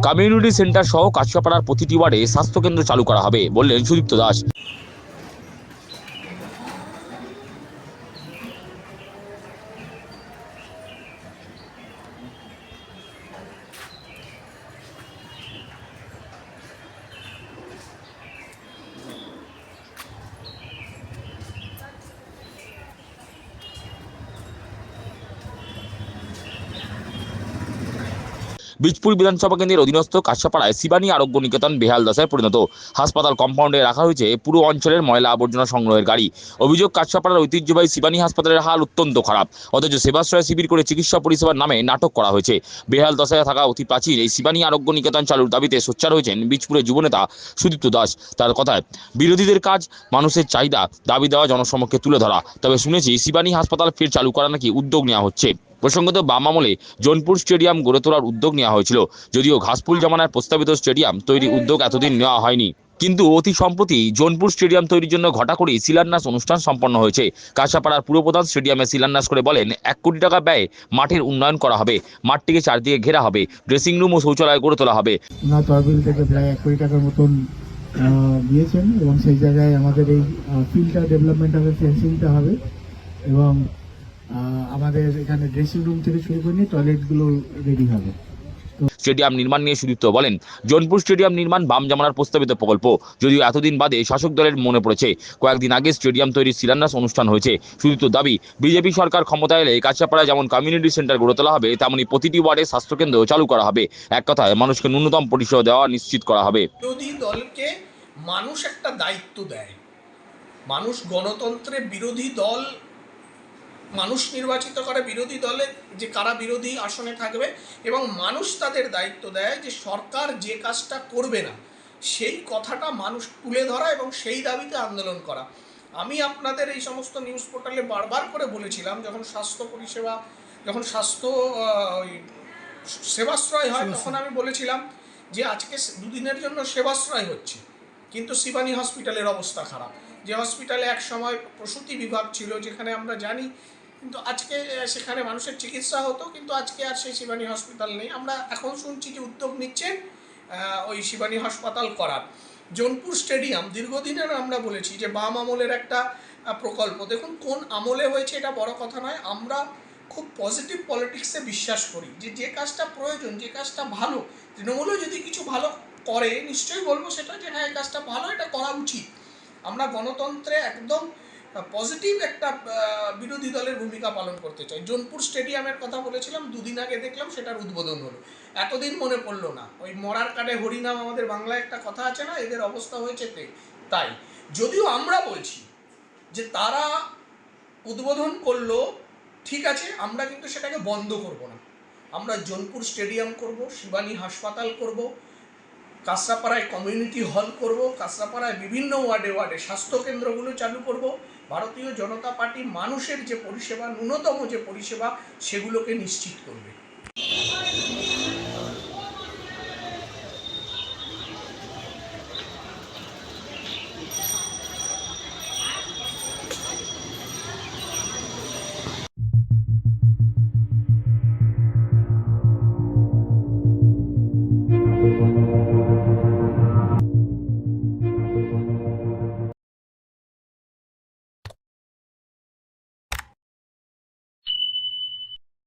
Community centre সহ কাছড়াপাড়ার প্রতিটি ওয়ার্ডে স্বাস্থ্যকেন্দ্র চালু করা হবে বললেন সুদীপ্ত দাস। বীজপুর বিধানসভা কেন্দ্রের অধীনস্থ কাছড়াপাড়ায় শিবানী আরোগ্য নিকেতন বেহাল দশায় পরিণত। হাসপাতাল কম্পাউন্ডে রাখা হয়েছে পুরো অঞ্চলের ময়লা আবর্জনা সংগ্রহের গাড়ি। অভিযোগ, কাছড়াপাড়ার ঐতিহ্যবাহী শিবানী হাসপাতালের হাল অত্যন্ত খারাপ, অথচ সেবাশ্রয় শিবির করে চিকিৎসা পরিষেবার নামে নাটক করা হয়েছে। বেহাল দশায় থাকা অতি প্রাচীন এই শিবানী আরোগ্য নিকেতন চালুর দাবিতে সোচ্চার হয়েছেন বীজপুরের যুবনেতা সুদীপ্ত দাস। তার কথায়, বিরোধীদের কাজ মানুষের চাহিদা দাবি দেওয়া জনসমক্ষে তুলে ধরা। তবে শুনেছি শিবানী হাসপাতাল ফের চালু করা নাকি উদ্যোগ নেওয়া হচ্ছে। প্রসঙ্গত, বাম আমলে জোনপুর স্টেডিয়াম গড়ে তোলার উদ্যোগ নেওয়া হয়েছিল। যদিও ঘাসফুল জামানার প্রস্তাবিত স্টেডিয়াম তৈরির উদ্যোগ এতদিন নেওয়া হয়নি, কিন্তু অতি সম্প্রতি জোনপুর স্টেডিয়াম তৈরির জন্য ঘটা করেই শিলান্যাস অনুষ্ঠান সম্পন্ন হয়েছে। কাছড়াপাড়ার পুরপ্রধান স্টেডিয়ামে শিলান্যাস করে বলেন, 1 কোটি টাকা ব্যয়ে মাঠের উন্নয়ন করা হবে, মাঠটিকে চারদিকে ঘেরা হবে, ড্রেসিং রুম ও শৌচালয় গড়ে তোলা হবে। তহবিল থেকে প্রায় 1 কোটি টাকার মতন দিয়েছেন এবং সেই জায়গায় আমাদের এই ফিল্ডটা ডেভেলপমেন্ট হবে, ফেন্সিংটা হবে এবং আমাদের এখানে ড্রেসিং রুম থেকে শুরু করে নিয়ে টয়লেটগুলো রেডি হবে। স্টেডিয়াম নির্মাণ নিয়ে সুদীপ্ত বলেন, জোনপুর স্টেডিয়াম নির্মাণ বাম জামানার প্রস্তাবিত প্রকল্প, যদিও এতদিন বাদে শাসক দলের মনে পড়েছে। কয়েকদিন আগে স্টেডিয়াম তৈরির শিলান্যাস অনুষ্ঠান হয়েছে। সুদীপ্ত দাবি, বিজেপি সরকার ক্ষমতায় এলে কাছড়াপাড়ায় যেমন কমিউনিটি সেন্টার গড়ে তোলা হবে, তেমনি প্রতিটি ওয়ার্ডে স্বাস্থ্যকেন্দ্র চালু করা হবে। এক কথায়, মানুষকে ন্যূনতম পরিষেবা দেওয়া নিশ্চিত করা হবে। বিরোধী দলকে মানুষ একটা দায়িত্ব দেয়, মানুষ গণতন্ত্রে বিরোধী দল মানুষ নির্বাচিত করে বিরোধী দলে যে কারা বিরোধী আসনে থাকবে, এবং মানুষ তাদের দায়িত্ব দেয় যে সরকার যে কাজটা করবে না সেই কথাটা মানুষ তুলে ধরা এবং সেই দাবিতে আন্দোলন করা। আমি আপনাদের এই সমস্ত নিউজ পোর্টালে বারবার করে বলেছিলাম, যখন স্বাস্থ্য পরিষেবা যখন স্বাস্থ্য সেবাশ্রয় হয়, তখন আমি বলেছিলাম যে আজকে দুদিনের জন্য সেবাশ্রয় হচ্ছে, কিন্তু শিবানী হসপিটালের অবস্থা খারাপ। যে হসপিটালে এক সময় প্রসূতি বিভাগ ছিল, যেখানে আমরা জানি, কিন্তু আজকে সেখানে মানুষের চিকিৎসা হতো, কিন্তু আজকে আর সেই শিবানী হসপিটাল নেই। আমরা এখন শুনছি যে উদ্যোগ নিচ্ছেন ওই শিবানী হাসপাতাল করার। জোনপুর স্টেডিয়াম দীর্ঘদিনের আমরা বলেছি যে বাম আমলের একটা প্রকল্প। দেখুন, কোন আমলে হয়েছে এটা বড় কথা নয়, আমরা খুব পজিটিভ পলিটিক্সে বিশ্বাস করি, যে কাজটা প্রয়োজন, যে কাজটা ভালো, তৃণমূলও যদি কিছু ভালো করে নিশ্চয়ই বলবো সেটা যে হ্যাঁ, এই কাজটা ভালো, এটা করা উচিত। আমরা গণতন্ত্রে একদম পজিটিভ একটা বিরোধী দলের ভূমিকা পালন করতে চাই। জোনপুর স্টেডিয়ামের কথা বলেছিলাম, 2 দিন আগে দেখলাম সেটার উদ্বোধন হলো, এতদিন মনে পড়লো না। ওই মরার কাটে হরিনাম, আমাদের বাংলায় একটা কথা আছে না, এদের অবস্থা হয়েছে তাই। যদিও আমরা বলছি যে তারা উদ্বোধন করলো, ঠিক আছে, আমরা কিন্তু সেটাকে বন্ধ করব না। আমরা জোনপুর স্টেডিয়াম করব, শিবানী হাসপাতাল করব, কাছড়াপাড়ায় কমিউনিটি হল করব, কাছড়াপাড়ায় বিভিন্ন ওয়ার্ডে ওয়ার্ডে স্বাস্থ্যকেন্দ্রগুলো চালু করব। ভারতীয় জনতা পার্টি মানুষের যে পরিষেবা, ন্যূনতম যে পরিষেবা, সেগুলোকে নিশ্চিত করবে।